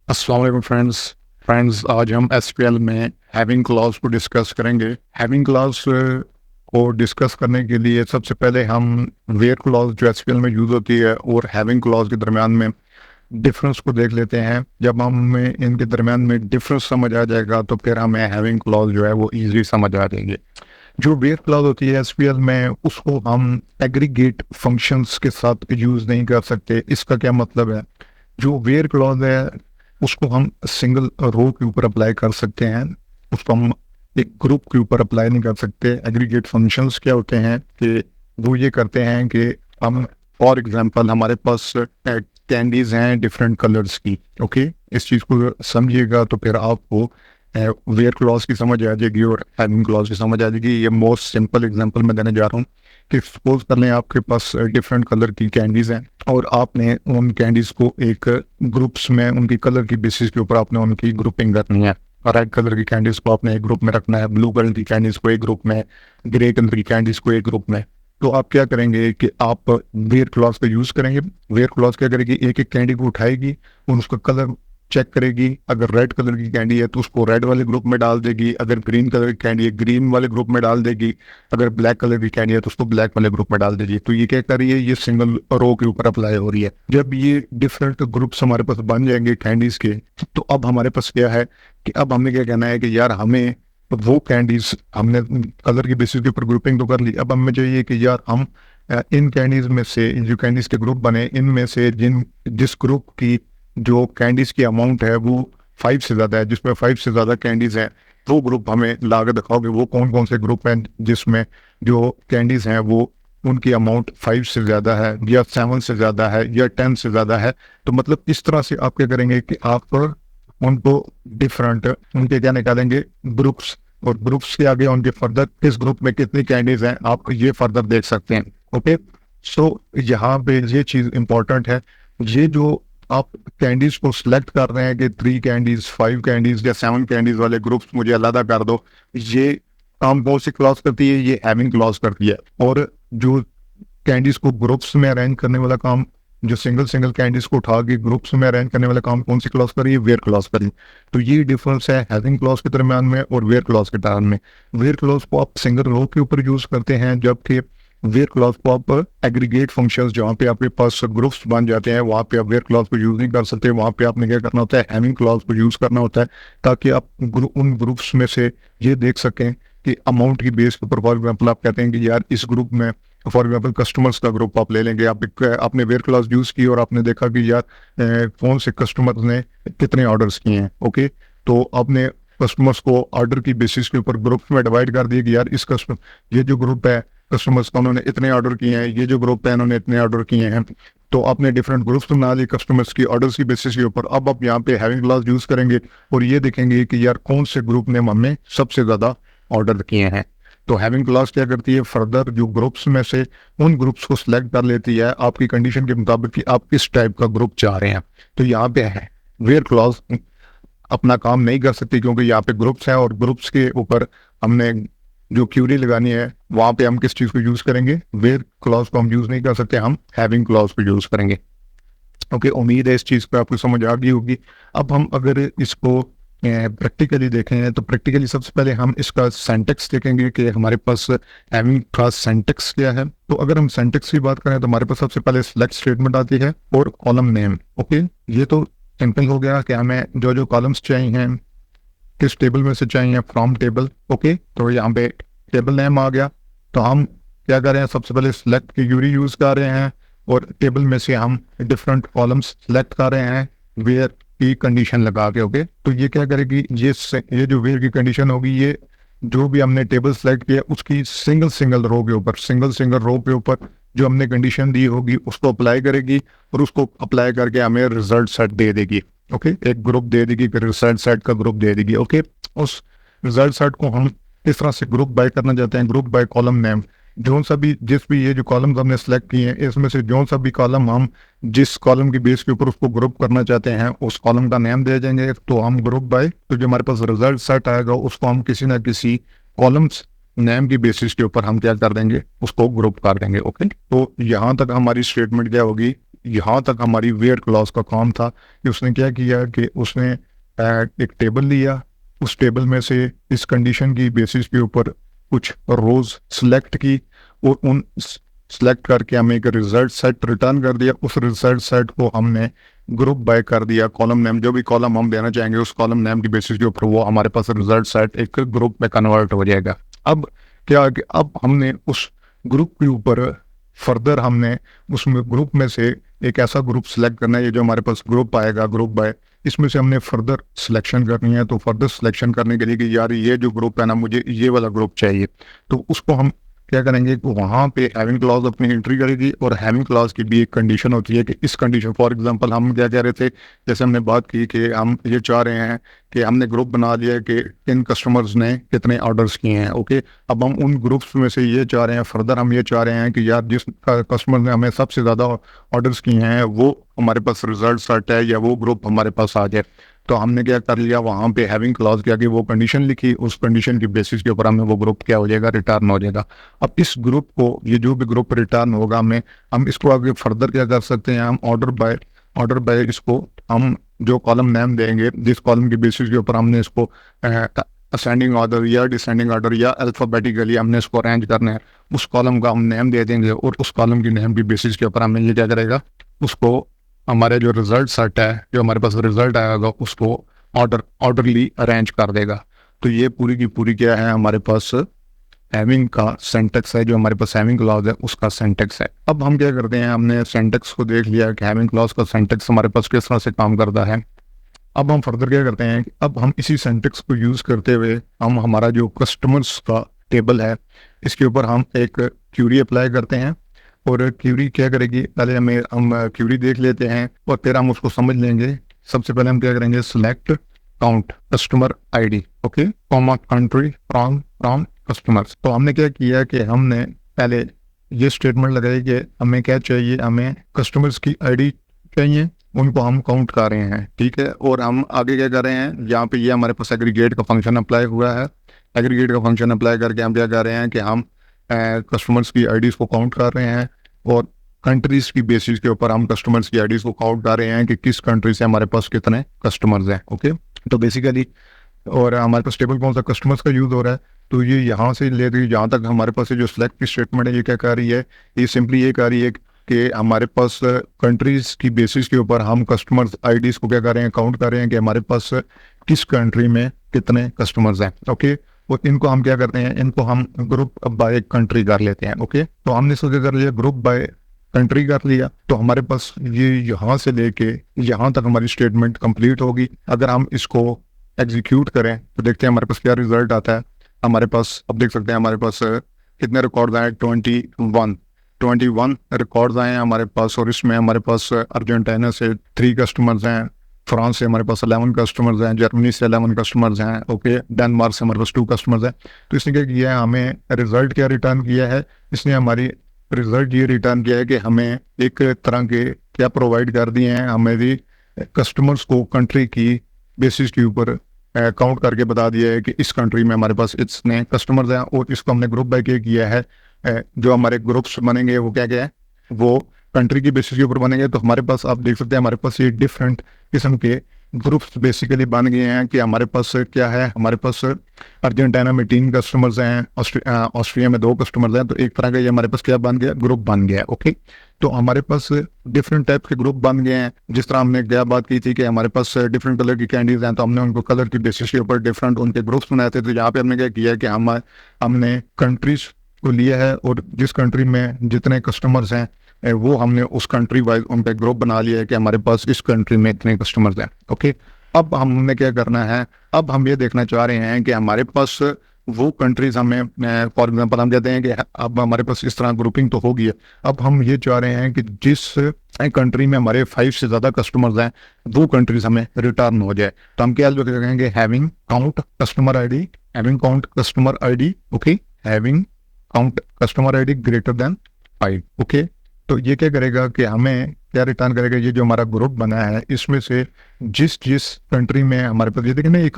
अस्सलाम वालेकुम फ्रेंड्स आज हम एसक्यूएल में हैविंग क्लॉज को डिस्कस करेंगे। हैविंग क्लॉज को डिस्कस करने के लिए सबसे पहले हम वेयर क्लॉज जो एसक्यूएल में यूज़ होती है और हैविंग क्लॉज के दरमियान में डिफरेंस को देख लेते हैं। जब हमें इनके दरमियान में डिफरेंस समझ आ जाएगा तो फिर हमें हैविंग क्लॉज जो है वो ईजी समझ आ जाएंगे। जो वेयर क्लॉज होती है एसक्यूएल में उसको हम एग्रीगेट फंक्शंस के साथ यूज़ नहीं कर सकते। इसका क्या मतलब है? जो वेयर क्लॉज है उसको हम सिंगल रो के ऊपर अप्लाई कर सकते हैं, उसको हम एक ग्रुप के ऊपर अप्लाई नहीं कर सकते। एग्रीगेट फंक्शंस क्या होते हैं कि वो ये करते हैं कि हम फॉर एग्जांपल हमारे पास कैंडीज हैं डिफरेंट कलर्स की। ओके, इस चीज़ को समझिएगा तो फिर आपको वेयर क्लॉज की समझ आ जाएगी और हैविंग क्लॉज की समझ आ जाएगी। ये मोस्ट सिंपल एग्जांपल मैं देने जा रहा हूँ कि सपोज कर लें आपके पास डिफरेंट कलर की कैंडीज हैं और आपने उन कैंडीज को एक ग्रुप्स में उनकी कलर की बेसिस के ऊपर आपने उनकी ग्रुपिंग करनी है। रेड कलर की कैंडीज को आपने एक ग्रुप में रखना है, ब्लू कलर की कैंडीज को एक ग्रुप में, ग्रे कलर की कैंडीज को एक ग्रुप में। तो आप क्या करेंगे कि आप वेयर क्लॉज का यूज करेंगे। वेयर क्लॉज क्या करेगी, एक एक कैंडी को उठाएगी और उसका कलर चेक करेगी। अगर रेड कलर की कैंडी है तो उसको रेड वाले ग्रुप में डाल देगी, अगर ग्रीन कलर की कैंडी है ग्रीन वाले ग्रुप में डाल देगी, अगर ब्लैक कलर की कैंडी है तो उसको ब्लैक वाले ग्रुप में डाल देगी। तो ये क्या कर रही है, ये सिंगल रो के ऊपर अप्लाई हो रही है। जब ये डिफरेंट ग्रुप्स हमारे पास बन जाएंगे कैंडीज के, तो अब हमारे पास क्या है कि अब हमने क्या कहना है कि यार हमें वो कैंडीज हमने कलर की बेसिस के ऊपर ग्रुपिंग तो कर ली, अब हमें चाहिए कि यार हम इन कैंडीज में से जो कैंडीज के ग्रुप बने इनमें से जिस ग्रुप की जो कैंडीज की अमाउंट है वो 5 से ज़्यादा है, जिसमें 5 से ज़्यादा कैंडीज हैं, वो ग्रुप हमें ला के दिखाओगे वो कौन कौन से ग्रुप हैं जिसमें जो कैंडीज हैं वो उनकी अमाउंट 5 से ज़्यादा है या 7 से ज़्यादा है या 10 से ज़्यादा है। तो मतलब इस तरह से आप क्या करेंगे कि आप उनको डिफरेंट उनके क्या निकालेंगे ग्रुप्स, और ग्रुप्स के आगे उनके फर्दर किस ग्रुप में कितनी कैंडीज हैं आप ये फर्दर देख सकते हैं। ओके, सो यहाँ पे ये चीज़ इंपॉर्टेंट है। ये जो आप कैंडीज को सिलेक्ट कर रहे हैं कि 3 कैंडीज 5 कैंडीज या 7 कैंडीज वाले ग्रुप्स मुझे अलग कर दो, ये काम कौन सी क्लॉज करती है, ये हैविंग क्लॉज करती है। और जो कैंडीज को ग्रुप्स में अरेंज करने वाला काम, जो सिंगल सिंगल कैंडीज को उठा के ग्रुप्स में अरेंज करने वाला काम कौन सी क्लॉज कर रही है, वेयर क्लॉज कर रही है। तो ये डिफरेंस है हैविंग क्लॉज के दरमियान में और वेयर क्लॉज के दरमियान में। वेयर क्लॉज को आप सिंगल रो के ऊपर यूज करते हैं, जबकि वेयर क्लॉज को आप एग्रीगेट फंक्शंस जहाँ पे आपके पास ग्रुप्स बन जाते हैं वहाँ पे आप वेयर क्लॉज को यूज नहीं कर सकते। वहाँ पे आपने क्या करना होता है, हैविंग क्लॉज को यूज करना होता है, ताकि आप उन ग्रुप्स में से ये देख सकें कि अमाउंट की बेस के ऊपर। फॉर एग्जाम्पल आप कहते हैं कि यार इस ग्रुप में, फॉर एग्जाम्पल कस्टमर्स का ग्रुप आप ले लेंगे, आपने वेयर क्लॉज यूज की और आपने देखा कि यार कौन से कस्टमर्स ने कितने ऑर्डर्स किए हैं। ओके, तो आपने कस्टमर्स को ऑर्डर की बेसिस के ऊपर ग्रुप्स में डिवाइड कर दिया कि यार इस कस्टमर ये जो ग्रुप है कस्टमर्स का उन्होंने इतने ऑर्डर किए हैं, ये जो ग्रुप है उन्होंने इतने ऑर्डर किए हैं। तो आपने डिफरेंट ग्रुप्स बना लिए कस्टमर्स की ऑर्डर्स की बेसिस के ऊपर। अब आप यहाँ पे हैविंग क्लॉज यूज करेंगे और ये देखेंगे कि यार कौन से ग्रुप ने हमें सबसे ज्यादा ऑर्डर किए हैं। तो हैविंग क्लॉज क्या करती है, फर्दर जो ग्रुप्स में से उन ग्रुप्स को सिलेक्ट कर लेती है आपकी कंडीशन के मुताबिक कि आप किस टाइप का ग्रुप चाह रहे हैं। तो यहाँ पे है वेयर क्लॉज अपना काम नहीं कर सकती क्योंकि यहाँ पे ग्रुप्स हैं और ग्रुप्स के ऊपर हमने जो क्यूरी लगानी है वहां पे हम किस चीज को यूज करेंगे, वेयर क्लॉज को हम यूज नहीं कर सकते, हम हैविंग क्लॉज को यूज करेंगे। ओके, उम्मीद है इस चीज पे आपको समझ आ गई होगी। अब हम अगर इसको प्रैक्टिकली देखें तो प्रैक्टिकली सबसे पहले हम इसका सेंटेक्स देखेंगे कि हमारे पास हैविंग क्लॉज सेंटेक्स क्या है। तो अगर हम सेंटेक्स की बात करें तो हमारे पास सबसे पहले सिलेक्ट स्टेटमेंट आती है और कॉलम नेम। ओके, ये तो सिंपल हो गया कि हमें जो जो कॉलम्स चाहिए हैं किस टेबल में से चाहिए, फ्रॉम टेबल। ओके, तो यहाँ पे टेबल नेम आ गया। तो हम क्या कर रहे हैं, सबसे पहले सिलेक्ट की क्यूरी यूज कर रहे हैं और टेबल में से हम डिफरेंट कॉलम्स सिलेक्ट कर रहे हैं वेयर की कंडीशन लगा के। ओके, तो ये क्या करेगी, ये जो वेयर की कंडीशन होगी ये जो भी हमने टेबल सेलेक्ट किया उसकी सिंगल सिंगल रो के ऊपर, सिंगल सिंगल रो के ऊपर जो हमने कंडीशन दी होगी उसको अप्लाई करेगी और उसको अप्लाई करके हमें रिजल्ट सेट दे देगी। ओके, एक ग्रुप दे देगी, फिर रिजल्ट सेट का ग्रुप दे देगी। ओके, उस रिजल्ट सेट को हम इस तरह से ग्रुप बाय करना चाहते हैं, ग्रुप बाय कॉलम नेम। जो सा भी जिस भी ये जो कॉलम हमने सेलेक्ट किए हैं इसमें से जो सा भी कॉलम हम जिस कॉलम की बेस के ऊपर उसको ग्रुप करना चाहते हैं उस कॉलम का नेम दे देंगे। तो हम ग्रुप बाय, तो जो हमारे पास रिजल्ट सेट आएगा उसको हम किसी ना किसी कॉलम्स नेम की बेसिस के ऊपर हम क्या कर देंगे, उसको ग्रुप कर देंगे। ओके, तो यहाँ तक हमारी स्टेटमेंट क्या होगी, यहाँ तक हमारी वेयर क्लॉज का काम था कि उसने क्या किया कि उसने एक टेबल लिया, उस टेबल में से इस कंडीशन की बेसिस के ऊपर कुछ रोज सिलेक्ट की और उन सेलेक्ट करके हमें एक रिजल्ट सेट रिटर्न कर दिया। उस रिजल्ट सेट को हमने ग्रुप बाय कर दिया, कॉलम नेम जो भी कॉलम हम देना चाहेंगे उस कॉलम नेम की बेसिस के ऊपर वो हमारे पास रिजल्ट सेट एक ग्रुप में कन्वर्ट हो जाएगा। अब क्या कि अब हमने उस ग्रुप के ऊपर फर्दर हमने उसमें ग्रुप में से एक ऐसा ग्रुप सिलेक्ट करना है, ये जो हमारे पास ग्रुप आएगा ग्रुप बाय, इसमें से हमने फर्दर सिलेक्शन करनी है। तो फर्दर सिलेक्शन करने के लिए कि यार ये जो ग्रुप है ना, मुझे ये वाला ग्रुप चाहिए, तो उसको हम क्या करेंगे कि वहाँ पे हैविंग क्लॉज अपनी एंट्री करेगी। और हैविंग क्लॉज की भी एक कंडीशन होती है कि इस कंडीशन, फॉर एग्जांपल हम क्या कह रहे थे, जैसे हमने बात की कि हम ये चाह रहे हैं कि हमने ग्रुप बना लिया कि इन कस्टमर्स ने कितने ऑर्डर्स किए हैं। ओके, अब हम उन ग्रुप्स में से ये चाह रहे हैं, फर्दर हम ये चाह रहे हैं कि यार जिस कस्टमर ने हमें सबसे ज़्यादा ऑर्डर्स किए हैं वो हमारे पास रिजल्ट सेट है या वो ग्रुप हमारे पास आ जाए। तो हमने क्या कर लिया, वहाँ पे हैविंग क्लॉज के आगे वो कंडीशन लिखी, उस कंडीशन की बेसिस के ऊपर हमें वो ग्रुप क्या हो जाएगा, रिटर्न हो जाएगा। अब इस ग्रुप को, ये जो भी ग्रुप रिटर्न होगा हमें, हम इसको आगे फर्दर क्या कर सकते हैं, हम ऑर्डर बाय इसको हम जो कॉलम नेम देंगे, जिस कॉलम की बेसिस के ऊपर हमने इसको असेंडिंग ऑर्डर या डिसेंडिंग ऑर्डर या अल्फाबेटिकली हमने इसको अरेंज करना है, उस कॉलम का हम नेम दे देंगे और उस कॉलम की नेम की बेसिस के ऊपर हमें ये क्या करेगा, उसको हमारे जो रिजल्ट सेट है, जो हमारे पास रिजल्ट आएगा उसको ऑर्डरली अरेंज कर देगा। तो ये पूरी की पूरी क्या है, हमारे पास हैविंग का सिंटैक्स है, जो हमारे पास हैविंग क्लॉज है उसका सिंटैक्स है। अब हम क्या करते हैं, हमने सिंटैक्स को देख लिया कि हैविंग क्लॉज का सिंटैक्स हमारे पास किस तरह से काम करता है। अब हम फर्दर क्या करते हैं, अब हम इसी सिंटैक्स को यूज करते हुए हम हमारा जो कस्टमर्स का टेबल है इसके ऊपर हम एक क्यूरी अप्लाई करते हैं। और क्यूरी क्या करेगी, पहले हम क्यूरी देख लेते हैं और फिर हम उसको समझ लेंगे। सबसे पहले हम क्या करेंगे, select count customer ID, okay, comma country from customers. तो हमने क्या किया कि हमने पहले ये स्टेटमेंट लगाई कि हमें क्या चाहिए, हमें कस्टमर्स की आईडी चाहिए, उनको हम काउंट कर रहे हैं, ठीक है। और हम आगे क्या कर रहे हैं, यहाँ पे ये हमारे पास एग्रीगेट का फंक्शन अप्लाई हुआ है। एग्रीगेट का फंक्शन अप्लाई करके हम क्या कर रहे हैं कि हम कस्टमर्स की आईडीज को काउंट कर रहे हैं और कंट्रीज की बेसिस के ऊपर हम कस्टमर्स की आईडीज को काउंट कर रहे हैं कि किस कंट्री से हमारे पास कितने कस्टमर्स हैं। ओके, तो बेसिकली और हमारे पास टेबल कौन सा कस्टमर्स का यूज हो रहा है, तो ये यहाँ से लेकर जहाँ तक हमारे पास जो सिलेक्ट की स्टेटमेंट है ये क्या कर रही है, ये सिंपली ये कर रही है कि हमारे पास कंट्रीज की बेसिस के ऊपर हम कस्टमर्स आईडीज को क्या कर रहे हैं, काउंट कर रहे हैं कि हमारे पास किस कंट्री में कितने कस्टमर्स हैं। ओके, और इनको हम क्या करते हैं, इनको हम ग्रुप बाय कंट्री कर लेते हैं। ओके, तो हमने इसको क्या कर लिया, ग्रुप बाय कंट्री कर लिया। तो हमारे पास ये यहाँ से लेके यहाँ तक हमारी स्टेटमेंट कंप्लीट होगी। अगर हम इसको एग्जीक्यूट करें तो देखते हैं हमारे पास क्या रिजल्ट आता है। हमारे पास अब देख सकते हैं हमारे पास कितने रिकॉर्ड आए, 21 रिकॉर्ड्स आए हैं हमारे पास। और इसमें हमारे पास अर्जेंटीना से 3 कस्टमर्स हैं, फ्रांस से हमारे पास 11 कस्टमर्स हैं, जर्मनी से 11 कस्टमर्स हैं, ओके, डेनमार्क से हमारे पास 2 कस्टमर्स हैं। तो इसने क्या किया है, हमें रिजल्ट क्या रिटर्न किया है, इसने हमारी रिजल्ट ये रिटर्न किया है कि हमें एक तरह के क्या प्रोवाइड कर दिए हैं, हमें कस्टमर्स को कंट्री की बेसिस के ऊपर काउंट करके बता दिया है कि इस कंट्री में हमारे पास इतने कस्टमर्स हैं। और इसको हमने ग्रुप बाय किया है, जो हमारे ग्रुप्स बनेंगे वो क्या क्या है, वो कंट्री की बेसिस के ऊपर बनेंगे। तो हमारे पास आप देख सकते हैं हमारे पास ये डिफरेंट किस्म के ग्रुप्स बेसिकली बन गए हैं कि हमारे पास क्या है, हमारे पास अर्जेंटीना में 3 कस्टमर्स हैं, ऑस्ट्रिया में 2 कस्टमर्स हैं। तो एक तरह का ये हमारे पास क्या बन गया, ग्रुप बन गया। ओके, तो हमारे पास डिफरेंट टाइप के ग्रुप बन गए हैं। जिस तरह हमने क्या बात की थी कि हमारे पास डिफरेंट कलर की कैंडीज हैं, तो हमने उनको कलर की बेसिस के ऊपर डिफरेंट उनके ग्रुप्स बनाए थे। तो यहाँ पे हमने क्या किया कि हमने कंट्रीज को लिया है और जिस कंट्री में जितने कस्टमर्स हैं वो हमने उस कंट्री वाइज उनका ग्रुप बना लिया है कि हमारे पास इस कंट्री में इतने कस्टमर्स हैं। ओके, अब हमने क्या करना है, अब हम ये देखना चाह रहे हैं कि हमारे पास वो कंट्रीज हमें, फॉर एग्जांपल हम कहते हैं कि अब हमारे पास इस तरह ग्रुपिंग तो होगी है। अब हम ये चाह रहे हैं कि जिस कंट्री में हमारे 5 से ज़्यादा कस्टमर्स हैं वो कंट्रीज हमें रिटर्न हो जाए। तो हम क्या कहेंगे, having count customer ID, having count customer ID, okay, having count customer ID greater than 5। Okay, तो ये क्या करेगा कि हमें क्या रिटर्न करेगा, ये जो हमारा ग्रुप बना है इसमें से जिस कंट्री में हमारे पास, ये देखिए ना, ये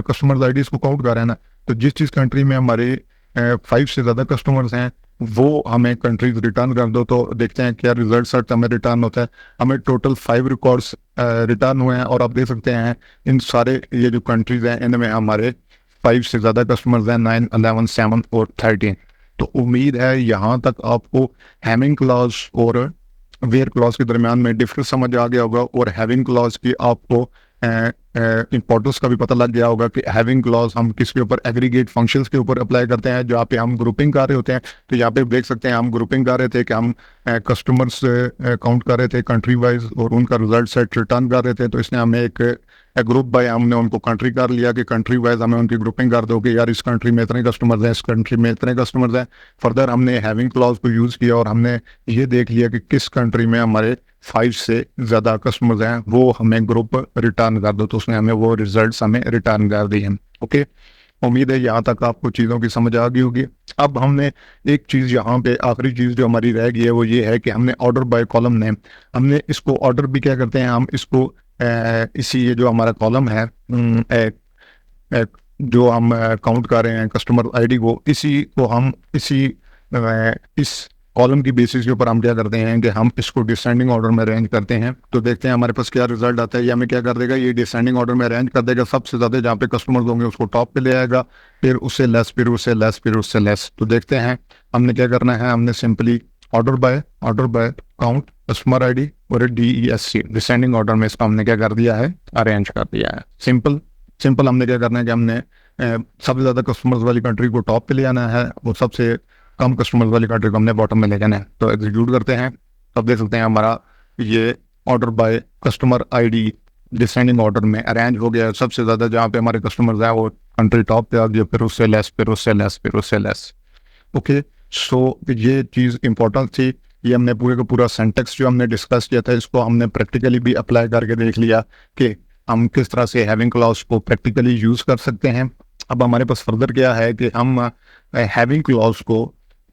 कस्टमर आईडी को काउंट कर रहे हैं ना, तो जिस कंट्री में हमारे 5 से ज़्यादा कस्टमर्स हैं वो हमें कंट्रीज रिटर्न कर दो, तो देखते हैं क्या रिजल्ट सेट हमें रिटर्न होता है। हमें टोटल 5 रिकॉर्ड्स रिटर्न हुए हैं, और आप देख सकते हैं इन सारे ये जो कंट्रीज हैं इनमें हमारे 5 से ज़्यादा कस्टमर्स हैं, 9, 11, 7 और 13। तो उम्मीद है यहाँ तक आपको हैविंग क्लॉज और वेयर क्लॉज के दरमियान में डिफरेंस समझ आ गया होगा, और हैविंग क्लॉज की आपको इंपॉर्टेंस का भी पता लग गया होगा कि हैविंग क्लॉज हम किसके ऊपर, एग्रीगेट फंक्शंस के ऊपर अप्लाई करते हैं, जहाँ पे हम ग्रुपिंग कर रहे होते हैं। तो यहाँ पे देख सकते हैं हम ग्रुपिंग कर रहे थे कि हम कस्टमर्स काउंट कर रहे थे कंट्री वाइज, और उनका रिजल्ट सेट रिटर्न कर रहे थे। तो इसने हमें एक ग्रुप बाय हमने उनको कंट्री कर लिया कि कंट्री वाइज हमें उनकी ग्रुपिंग कर दो कि यार इस कंट्री में इतने कस्टमर्स हैं, इस कंट्री में इतने कस्टमर्स हैं। फर्दर हमने हैविंग क्लॉज को यूज़ किया और हमने ये देख लिया कि किस कंट्री में हमारे 5 से ज़्यादा कस्टमर्स हैं, वो हमें ग्रुप रिटर्न कर दो। तो उसने हमें वो रिजल्ट्स हमें रिटर्न कर दिए हैं। ओके, उम्मीद है यहाँ तक आपको चीज़ों की समझ आ गई होगी। अब हमने एक चीज़ यहाँ पे आखिरी चीज़ जो हमारी रह गई है वो ये है कि हमने ऑर्डर बाय कॉलम नेम, हमने इसको ऑर्डर भी क्या करते हैं, हम इसको इसी ये जो हमारा कॉलम है जो हम काउंट कर रहे हैं कस्टमर आईडी को, इसी को हम इस कॉलम की बेसिस के ऊपर हम क्या करते हैं कि हम इसको डिसेंडिंग ऑर्डर में अरेंज करते हैं। तो देखते हैं हमारे पास क्या रिजल्ट आता है। ये हमें क्या कर देगा, ये डिसेंडिंग ऑर्डर में अरेंज कर देगा। सबसे ज़्यादा जहाँ पे कस्टमर्स होंगे उसको टॉप पे ले आएगा, फिर उससे लेस, फिर उससे लेस, फिर उससे लेस। तो देखते हैं हमने क्या करना है, हमने simply order by count customer ID और DESC डिसेंडिंग ऑर्डर में इसका हमने क्या कर दिया है, अरेंज कर दिया है। सिंपल हमने क्या करना है कि हमने सबसे ज़्यादा कस्टमर्स वाली कंट्री को टॉप पे ले आना है, और सबसे कम कस्टमर्स वाली कंट्री को हमने बॉटम में ले जाना है। तो एग्जीक्यूट करते हैं, तब देख सकते हैं हमारा ये order by customer ID descending order में अरेंज हो गया। सबसे ज़्यादा जहाँ पे हमारे कस्टमर्स हैं वो कंट्री टॉप पे आ गया, फिर उससे लेस, फिर उससे लेस, फिर उससे लेस। ओके, सो ये चीज़ इंपॉर्टेंट थी। ये हमने पूरे का पूरा सेंटेक्स जो हमने डिस्कस किया था इसको हमने प्रैक्टिकली भी अप्लाई करके देख लिया कि हम किस तरह से हैविंग क्लॉज को प्रैक्टिकली यूज़ कर सकते हैं। अब हमारे पास फर्दर क्या है कि हम हैविंग क्लॉज को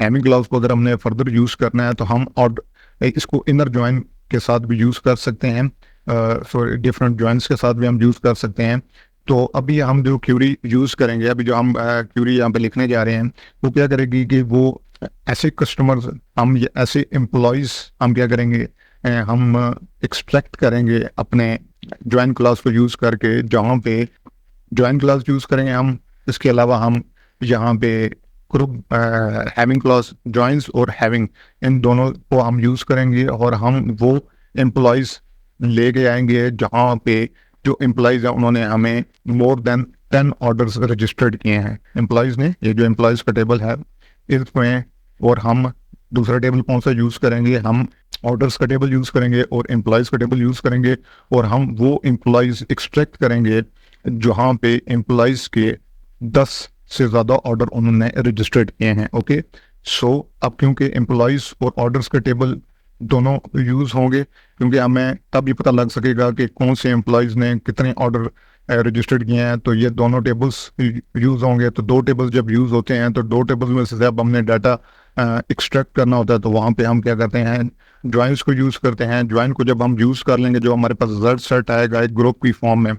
अगर हमने फर्दर यूज़ करना है तो हम और इसको इनर जॉइन के साथ भी यूज़ कर सकते हैं, डिफरेंट जॉइंट्स के साथ भी हम यूज़ कर सकते हैं। तो अभी हम जो क्यूरी यूज़ करेंगे, अभी जो हम क्यूरी यहाँ पे लिखने जा रहे हैं, वो क्या करेगी कि वो ऐसे कस्टमर्स, हम ऐसे एम्प्लॉयज़ हम क्या करेंगे, हम एक्सट्रैक्ट करेंगे अपने जॉइन क्लास को यूज़ करके, जहाँ पे जॉइन क्लास यूज़ करेंगे हम। इसके अलावा हम यहाँ पे ग्रुप हैविंग क्लॉज जॉइंस और हैविंग, इन दोनों को हम यूज़ करेंगे, और हम वो एम्प्लॉयज़ लेके आएंगे जहाँ पे जो एम्प्लॉयज़ हैं उन्होंने हमें मोर देन 10 ऑर्डर्स रजिस्टर्ड किए हैं। एम्प्लॉयज़ ने, ये जो एम्प्लॉयज़ का टेबल है इसमें, और हम दूसरा टेबल कौन सा यूज़ करेंगे, हम ऑर्डर्स का टेबल यूज़ करेंगे और एम्प्लॉयज़ का टेबल यूज़ करेंगे, और हम वो एम्प्लॉयज़ एक्सट्रैक्ट करेंगे जहाँ पे एम्प्लॉयज़ के 10 से ज़्यादा ऑर्डर उन्होंने रजिस्टर्ड किए हैं। ओके, सो अब क्योंकि एम्प्लॉयज़ और ऑर्डर्स के टेबल दोनों यूज़ होंगे, क्योंकि हमें तब ये पता लग सकेगा कि कौन से एम्प्लॉयज़ ने कितने ऑर्डर रजिस्टर्ड किए हैं। तो ये दोनों टेबल्स यूज़ होंगे। तो दो टेबल्स जब यूज़ होते हैं तो दो टेबल्स में से जब हमने डाटा एक्सट्रैक्ट करना होता है तो वहाँ पे हम क्या करते हैं, ज्वाइंस को यूज़ करते हैं। ज्वाइन को जब हम यूज़ कर लेंगे, जो हमारे पास रिजल्ट सेट आएगा एक ग्रुप की फॉर्म में,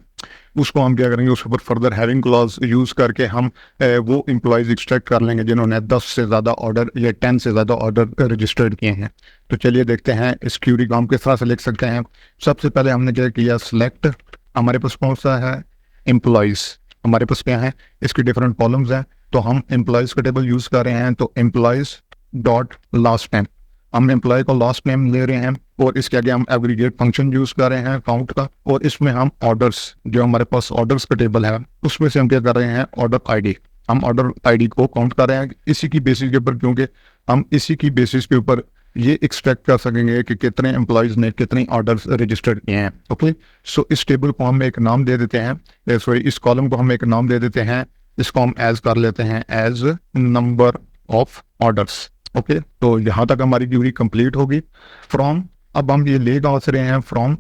उसको हम क्या करेंगे, उसके ऊपर फर्दर हैविंग क्लॉज यूज़ करके हम वो एम्प्लॉयज़ एक्सट्रैक्ट कर लेंगे जिन्होंने 10 से ज़्यादा ऑर्डर या 10 से ज़्यादा ऑर्डर रजिस्टर्ड किए हैं। तो चलिए देखते हैं इस क्यूरी को हम किस तरह से लिख सकते हैं। सबसे पहले हमने क्या किया, सिलेक्ट, हमारे पास कौन सा है, एम्प्लॉयज़, हमारे पास क्या है, इसके डिफरेंट कॉलम्स हैं। तो हम एम्प्लॉयज़ का टेबल यूज़ कर रहे हैं, तो एम्प्लॉयज़ डॉट लास्ट नेम, हम एम्प्लॉय को लास्ट नेम ले रहे हैं, और इसके आगे हम एग्रीगेट फंक्शन यूज़ कर रहे हैं काउंट का, और इसमें हम ऑर्डर्स, जो हमारे पास ऑर्डर्स का टेबल है उसमें से हम क्या कर रहे हैं, ऑर्डर आईडी, हम ऑर्डर आईडी को काउंट कर रहे हैं इसी की बेसिस के ऊपर, क्योंकि हम इसी की बेसिस के ऊपर ये एक्सपेक्ट कर सकेंगे कि कितने एम्प्लॉयज़ ने कितने ऑर्डर्स रजिस्टर्ड किए हैं। ओके, सो इस टेबल को हम एक नाम दे देते हैं, सॉरी इस कॉलम को हम एक नाम दे देते हैं, इसको हम एज कर लेते हैं as number of orders. Okay, तो यहाँ तक हमारी क्यूरी कंप्लीट होगी। फ्रॉम, अब हम ये ले कहाँ से रहे हैं, फ्रॉम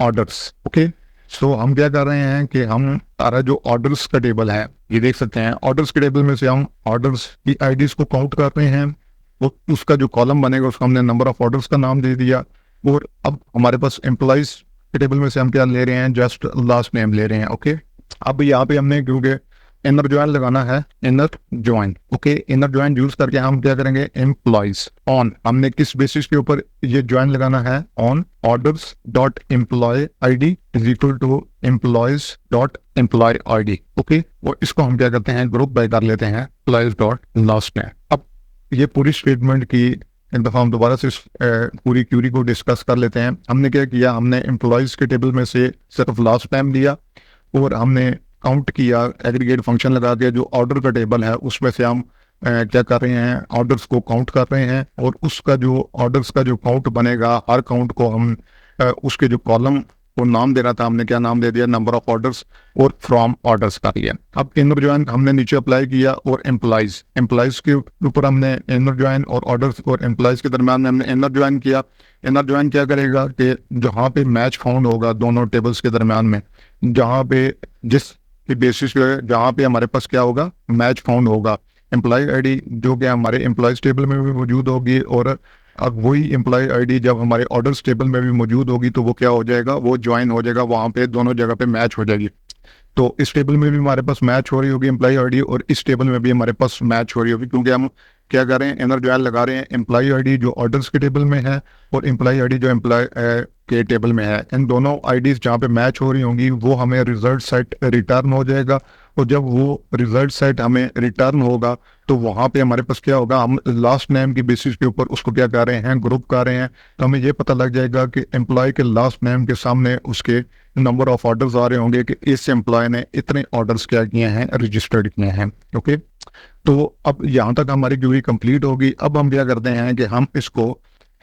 ऑर्डर्स। ओके, सो हम क्या कर रहे हैं कि हम सारा जो ऑर्डर्स का टेबल है, ये देख सकते हैं, ऑर्डर्स के टेबल में से हम ऑर्डर्स की आईडीज को काउंट कर रहे हैं, वो उसका जो कॉलम बनेगा उसको हमने नंबर ऑफ ऑर्डर्स का नाम दे दिया। और अब हमारे पास एम्प्लॉयज़ के टेबल में से हम क्या ले रहे हैं, जस्ट लास्ट नेम ले रहे हैं। ओके, अब यहाँ पे हमने क्योंकि इनर ज्वाइन लगाना है, inner join. Okay, inner join use करके हम क्या करेंगे, एम्प्लॉयज ऑन, हमने किस बेसिस के ऊपर ये ज्वाइन लगाना है, on orders dot employee ID is equal to employees dot employee ID. Okay, और इसको हम क्या करते हैं, ग्रुप बाय कर लेते हैं एम्प्लॉयज डॉट लास्ट नेम। अब ये पूरी स्टेटमेंट की एक दफा हम दोबारा से पूरी क्यूरी को डिस्कस कर लेते हैं। हमने क्या किया, हमने एम्प्लॉयज के टेबल में से सिर्फ लास्ट टाइम लिया और हमने काउंट किया, एग्रीगेट फंक्शन लगा के जो ऑर्डर का टेबल है उसमें से हम क्या कर रहे हैं, ऑर्डर्स को काउंट कर रहे हैं और उसका जो ऑर्डर्स का जो काउंट बनेगा, हर काउंट को हम उसके जो कॉलम को नाम देना था, हमने क्या नाम दे दिया, नंबर ऑफ ऑर्डर्स और फ्रॉम ऑर्डर्स कर लिया। अब इनर ज्वाइन हमने नीचे अप्लाई किया और एम्प्लॉयज के ऊपर हमने इनर ज्वाइन और ऑर्डर्स और एम्प्लॉयज के दरम्यान में हमने इनर ज्वाइन किया। इनर ज्वाइन क्या करेगा कि जहाँ पे मैच फाउंड होगा दोनों टेबल्स के दरम्यान में, जहाँ पे जिस बेसिस पे जहाँ पे हमारे पास क्या होगा, मैच फाउंड होगा, एम्प्लॉय आईडी जो कि हमारे एम्प्लॉयज टेबल में भी मौजूद होगी और अब वही एम्प्लॉय आईडी जब हमारे ऑर्डर्स टेबल में भी मौजूद होगी तो वो क्या हो जाएगा, वो ज्वाइन हो जाएगा, वहाँ पे दोनों जगह पे मैच हो जाएगी। तो इस टेबल में भी हमारे पास मैच हो रही होगी एम्प्लॉय आईडी और इस टेबल में भी हमारे पास मैच हो रही होगी, क्योंकि हम क्या कर रहे हैं, इनर ज्वाइन लगा रहे हैं एम्प्लॉय आईडी जो ऑर्डर्स के टेबल में है और एम्प्लॉय आईडी जो एम्प्लॉय के टेबल में है। इन दोनों आईडीज जहाँ पे मैच हो रही होंगी वो हमें रिजल्ट सेट रिटर्न हो जाएगा और जब वो रिजल्ट सेट हमें रिटर्न होगा तो वहाँ पे हमारे पास क्या होगा, हम लास्ट नेम की बेसिस के ऊपर उसको क्या कर रहे हैं, ग्रुप कर रहे हैं। तो हमें ये पता लग जाएगा कि एम्प्लॉय के लास्ट नेम के सामने उसके नंबर ऑफ ऑर्डर्स आ रहे होंगे कि इस एम्प्लॉय ने इतने ऑर्डर्स क्या किए हैं, रजिस्टर्ड किए हैं। ओके, तो अब यहाँ तक हमारी क्यूरी कंप्लीट होगी। अब हम क्या करते हैं कि हम इसको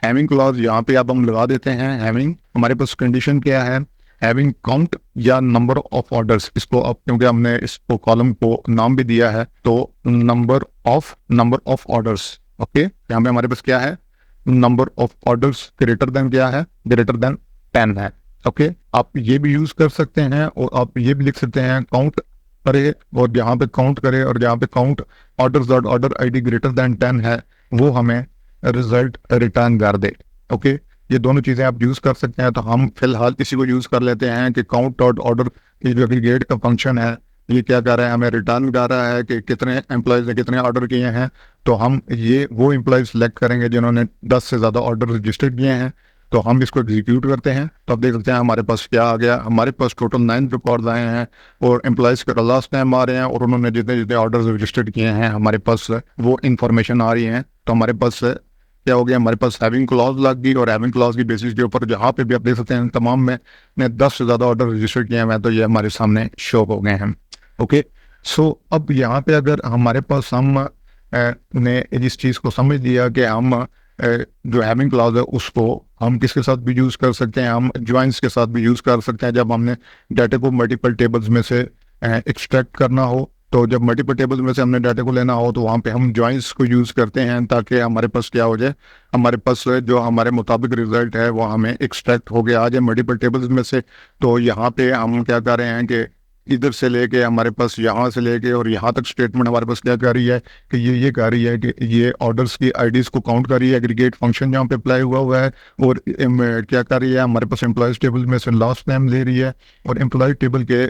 हैविंग क्लॉज यहाँ पे अब हम लगा देते हैं। हैविंग हमारे पास कंडीशन क्या है, हैविंग काउंट या नंबर ऑफ ऑर्डर्स, इसको अब क्योंकि हमने इसको कॉलम को नाम भी दिया है तो नंबर ऑफ ऑर्डर्स। ओके, यहाँ पे हमारे पास क्या है, number of orders greater than क्या है, ग्रेटर देन 10 है। ओके, आप ये भी यूज कर सकते हैं और आप ये भी लिख सकते हैं काउंट करे और यहाँ पे काउंट करे और यहाँ पे count orders dot order ID greater than 10 है, वो हमें रिजल्ट रिटर्न कर दे। ओके, ये दोनों चीजें आप यूज कर सकते हैं। तो हम फिलहाल इसी को यूज कर लेते हैं कि काउंट डॉट ऑर्डर, ये जो एग्रीगेट का फंक्शन है ये क्या कर रहा है, हमें रिटर्न कर रहा है कि कितने एम्प्लॉयज ने कितने ऑर्डर किए हैं। तो हम ये वो एम्प्लॉयज सेलेक्ट करेंगे जिन्होंने 10 से ज़्यादा ऑर्डर रजिस्टर्ड किए हैं। तो हम इसको एग्जीक्यूट करते हैं तो आप देख सकते हैं हमारे पास क्या आ गया, हमारे पास टोटल 9 रिकॉर्ड आए हैं और एम्प्लॉयज का लास्ट टाइम आ रहे हैं और उन्होंने जितने जितने ऑर्डर रजिस्टर्ड किए हैं हमारे पास वो इन्फॉर्मेशन आ रही है। तो हमारे पास क्या हो गया, हमारे पास हैविंग क्लॉज लग गई और हैविंग क्लॉज की बेसिस के ऊपर जहाँ पे भी आप देख सकते हैं तमाम में ने 10 से ज़्यादा ऑर्डर रजिस्टर किए हैं तो ये हमारे सामने शो हो गए हैं। ओके, सो अब यहाँ पे अगर हमारे पास हम ने इस चीज़ को समझ लिया कि हम जो हैविंग क्लॉज है उसको हम किसके साथ भी यूज़ कर सकते हैं, हम ज्वाइंस के साथ भी यूज़ कर सकते हैं जब हमने डाटा को मल्टीपल टेबल्स में से एक्सट्रैक्ट करना हो। तो जब मल्टीपल टेबल्स में से हमने डाटा को लेना हो तो वहाँ पे हम ज्वाइंस को यूज़ करते हैं ताकि हमारे पास क्या हो जाए, हमारे पास जो हमारे मुताबिक रिजल्ट है वो हमें एक्सट्रैक्ट हो गया आ जाए मल्टीपल टेबल्स में से। तो यहाँ पे हम क्या कर रहे हैं कि इधर से लेके हमारे पास यहाँ से लेके और यहाँ तक स्टेटमेंट हमारे पास क्या कर रही है कि ये कह रही है कि ये ऑर्डर्स की आईडीज को काउंट कर रही है, एग्रीगेट फंक्शन जहाँ पे अप्लाई हुआ है और क्या कर रही है, हमारे पास एम्प्लॉयज टेबल में से लास्ट नेम ले रही है और एम्प्लॉय टेबल के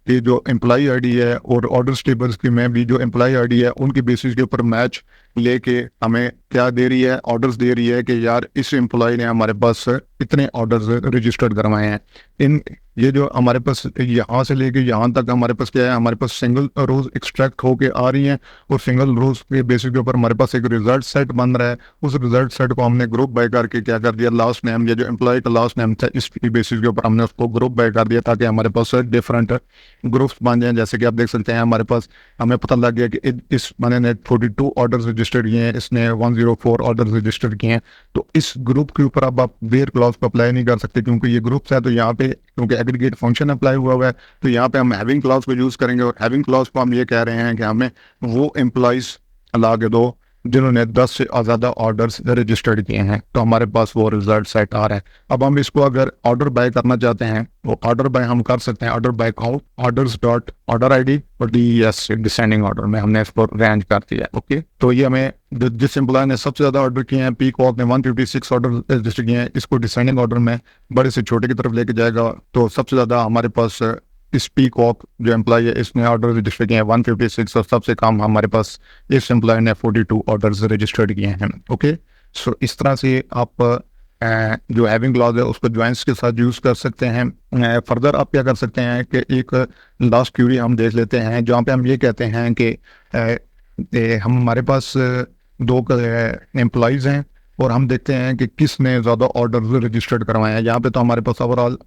ये जो एम्प्लॉय आईडी है और ऑर्डर्स टेबल्स की में भी जो एम्प्लॉय आईडी है उनकी बेसिस के ऊपर मैच लेके हमें क्या दे रही है, ऑर्डर्स दे रही है कि यार इस एम्प्लॉय ने हमारे पास इतने ऑर्डर्स रजिस्टर्ड करवाए हैं। इन ये जो हमारे पास यहाँ से लेके यहाँ तक हमारे पास क्या है, हमारे पास सिंगल रोज एक्सट्रैक्ट होके आ रही हैं और सिंगल रोज के बेसिस के ऊपर हमारे पास एक रिजल्ट सेट बन रहा है। उस रिजल्ट सेट को हमने ग्रुप बाय करके क्या कर दिया, लास्ट नेम, ये जो एम्प्लॉय का लास्ट नेम था इसकी बेसिस के ऊपर हमने उसको ग्रुप बाय कर दिया ताकि हमारे पास डिफरेंट ग्रुप्स बन जाए। जैसे कि आप देख सकते हैं हमारे पास हमें पता लग गया कि इस मैंने ने 42 ऑर्डर्स रजिस्टर्ड किए हैं, इसने 104 ऑर्डर्स रजिस्टर्ड किए हैं। तो इस ग्रुप के ऊपर अब आप वेयर क्लॉज को अप्लाई नहीं कर सकते क्योंकि ये ग्रुप्स है। तो यहाँ पे क्योंकि एग्रीगेट फंक्शन अप्लाई हुआ है तो यहाँ पे हम हैविंग क्लॉज को यूज करेंगे और हैविंग क्लॉज को हम ये कह रहे हैं कि हमें वो एम्प्लॉयज ला के दो जिन्होंने 10 से ज़्यादा ऑर्डर्स रजिस्टर्ड किए हैं। तो हमारे पास वो रिजल्ट सेट आ रहा है। अब हम इसको अगर ऑर्डर बाय करना चाहते हैं वो ऑर्डर बाय हम कर सकते हैं, order by count orders dot order ID और DES डिसेंडिंग ऑर्डर में हमने इसको रेंज कर दिया। ओके, तो ये हमें जिस एम्प्लॉय ने सबसे ज़्यादा ऑर्डर किए हैं, पीक वॉक ने 156 ऑर्डर रजिस्टर किए हैं, इसको डिसेंडिंग ऑर्डर में बड़े से छोटे की तरफ लेके जाएगा। तो सबसे ज़्यादा हमारे पास स्पीक ऑफ जो एम्प्लॉय है इसने ऑर्डर रजिस्टर किए हैं 156 और सबसे कम हमारे पास इस एम्प्लॉय ने 42 ऑर्डर्स रजिस्टर्ड किए हैं। ओके, सो इस तरह से आप जो हैविंग क्लॉज है उसको जॉइंट्स के साथ यूज़ कर सकते हैं। फर्दर आप क्या कर सकते हैं कि एक लास्ट क्यूरी हम देख लेते हैं जहाँ पे हम ये कहते हैं कि हम हमारे पास दो एम्प्लॉयज़ हैं और हम देखते हैं कि किसने ज़्यादा ऑर्डर रजिस्टर्ड करवाए हैं। यहाँ पे तो हमारे पास ओवरऑल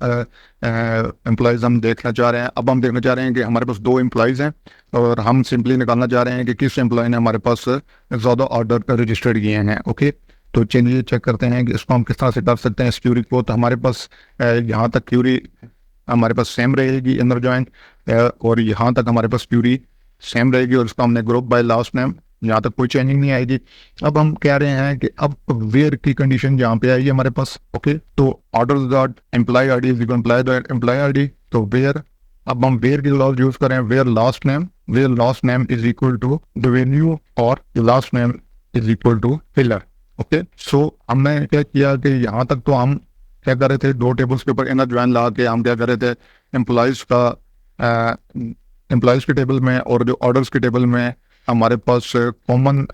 एम्प्लॉयज़ हम देखना चाह रहे हैं। अब हम देखना चाह रहे हैं कि हमारे पास दो एम्प्लॉयज़ हैं और हम सिंपली निकालना चाह रहे हैं कि किस एम्प्लॉय ने हमारे पास ज़्यादा ऑर्डर रजिस्टर्ड किए हैं। ओके, तो चलिए चेक करते हैं कि इसको हम किस तरह से कर सकते हैं इस क्यूरी को। तो हमारे पास यहाँ तक क्यूरी हमारे पास सेम रहेगी इनर जॉइंट और यहाँ तक हमारे पास क्यूरी सेम रहेगी और इसको हमने ग्रुप बाय लास्ट नेम, यहाँ तक कोई चेंजिंग नहीं आएगी। अब हम कह रहे हैं कि अब वेयर की कंडीशन यहाँ पे आएगी हमारे पास। ओके, तो order dot employ I D is equal employ I D, तो वेयर, अब हम वेयर की क्लॉज यूज करें, where last name is equal to the value और last name is equal to filler. Okay, so हमने क्या किया कि यहाँ तक तो हम क्या कर रहे थे, दो टेबल्स के ऊपर इनर ज्वाइन ला के हम क्या कर रहे थे, एम्प्लॉयज़ के टेबल में और जो ऑर्डर्स के टेबल में हमारे पास कॉमन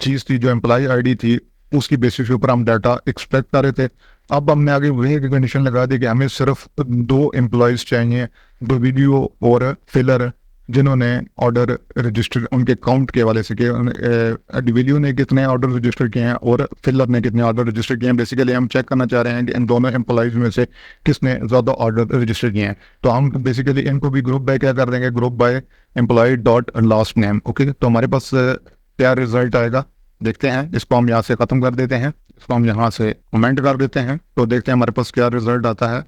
चीज़ थी जो एम्प्लॉय आईडी थी, उसकी बेसिस के ऊपर हम डाटा एक्सपेक्ट कर रहे थे। अब हमने आगे वही एक कंडीशन लगा दी कि हमें सिर्फ दो एम्प्लॉयज़ चाहिए, दो वीडियो और फिलर जिन्होंने ऑर्डर रजिस्टर उनके काउंट के हवाले से किए। डिविलियो ने कितने ऑर्डर रजिस्टर किए हैं और फिलर ने कितने ऑर्डर रजिस्टर किए हैं। बेसिकली हम चेक करना चाह रहे हैं कि इन दोनों एम्प्लॉयज़ में से किसने ज़्यादा ऑर्डर रजिस्टर किए हैं। तो हम बेसिकली इनको भी ग्रुप बाय क्या कर देंगे, group by employ dot last name. Okay, तो हमारे पास क्या रिजल्ट आएगा देखते हैं। इसको हम यहाँ से ख़त्म कर देते हैं, इसको हम यहाँ से कमेंट कर देते हैं, तो देखते हैं हमारे पास क्या रिजल्ट आता है।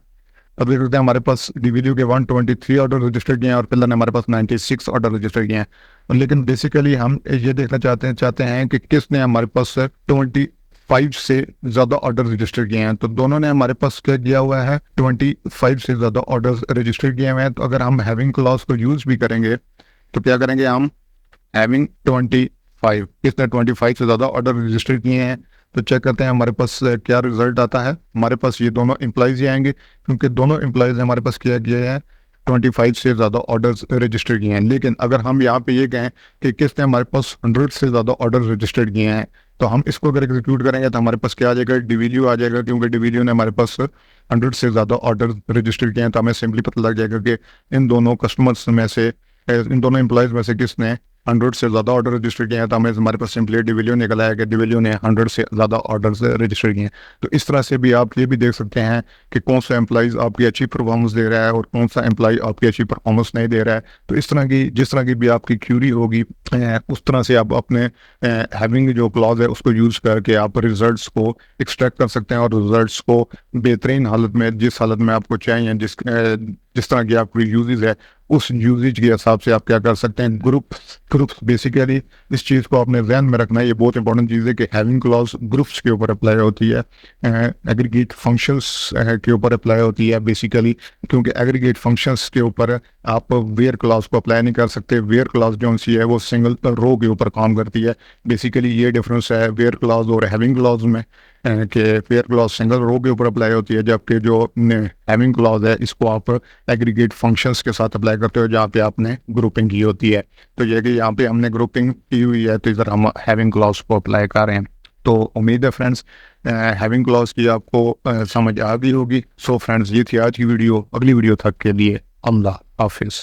अब देख सकते हैं हमारे पास डिविलियो के 123 ऑर्डर रजिस्टर किए हैं और फिलर ने हमारे पास 96 ऑर्डर रजिस्टर किए हैं। लेकिन बेसिकली हम ये देखना चाहते हैं कि किसने हमारे पास 25 से ज़्यादा ऑर्डर रजिस्टर किए हैं। तो दोनों ने हमारे पास क्या किया हुआ है, 25 से ज़्यादा ऑर्डर रजिस्टर किए हुए हैं। तो अगर हम हैविंग क्लॉज को यूज़ भी करेंगे तो क्या करेंगे, हम हैविंग 25, किसने 25 से ज़्यादा ऑर्डर रजिस्टर किए हैं। तो चेक करते हैं हमारे पास क्या रिजल्ट आता है। हमारे पास ये दोनों एम्प्लॉयज़ ही आएंगे क्योंकि दोनों एम्प्लॉयज़ हमारे पास किया गया है 25 से ज़्यादा ऑर्डर्स रजिस्टर किए हैं। लेकिन अगर हम यहाँ पे ये कहें कि किसने हमारे पास 100 से ज़्यादा ऑर्डर रजिस्टर किए हैं, तो हम इसको अगर एग्जीक्यूट करेंगे तो हमारे पास क्या आ जाएगा, डिविलियो आ जाएगा, क्योंकि डिविलियो ने हमारे पास 100 से ज़्यादा ऑर्डर रजिस्टर किए हैं। तो हमें सिंपली पता लग जाएगा कि इन दोनों कस्टमर्स में से, इन दोनों एम्प्लॉयज़ में से किसने 100 से ज़्यादा ऑर्डर रजिस्टर किए हैं। तो हमें हमारे पास सिंपली डिविलियो निकल आया कि डिविलियो ने 100 से ज़्यादा ऑर्डर्स रजिस्टर किए हैं। तो इस तरह से भी आप ये भी देख सकते हैं कि कौन सा एम्प्लॉइज़ आपकी अच्छी परफॉर्मेंस दे रहा है और कौन सा एम्प्लॉय आपकी अच्छी परफॉर्मेंस नहीं दे रहा है। तो इस तरह की जिस तरह की भी आपकी क्यूरी होगी उस तरह से आप अपने हैविंग जो क्लॉज है उसको यूज़ करके आप रिजल्ट्स को एक्सट्रैक्ट कर सकते हैं और रिजल्ट्स को बेहतरीन हालत में, जिस हालत में आपको चाहिए, जिस तरह की आपकी यूजेज है उस यूजेज के हिसाब से आप क्या कर सकते हैं, ग्रुप्स बेसिकली इस चीज़ को आपने ध्यान में रखना है। ये बहुत इंपॉर्टेंट चीज़ है कि हैविंग क्लॉज ग्रुप्स के ऊपर अप्लाई होती है, एग्रीगेट फंक्शंस के ऊपर अप्लाई होती है बेसिकली, क्योंकि एग्रीगेट फंक्शंस के ऊपर आप वेयर क्लॉज को अप्लाई नहीं कर सकते। वेयर क्लॉज जो सी है वो सिंगल रो के ऊपर काम करती है। बेसिकली ये डिफरेंस है वेयर क्लॉज और हैविंग क्लॉज में कि वेयर क्लॉज सिंगल रो के ऊपर अप्लाई होती है, जबकि जो हैविंग क्लॉज है इसको आप एग्रीगेट फंक्शंस के साथ अप्लाई करते हो जहाँ पे आपने ग्रुपिंग की होती है। तो ये कि यहाँ पे हमने ग्रुपिंग की हुई है तो इधर हम हैविंग क्लॉज को अप्लाई कर रहे हैं। तो उम्मीद है फ्रेंड्स हैविंग क्लॉज की आपको समझ आ गई होगी। सो फ्रेंड्स ये थी आज की वीडियो। अगली वीडियो तक के लिए अल्लाह हाफिज़।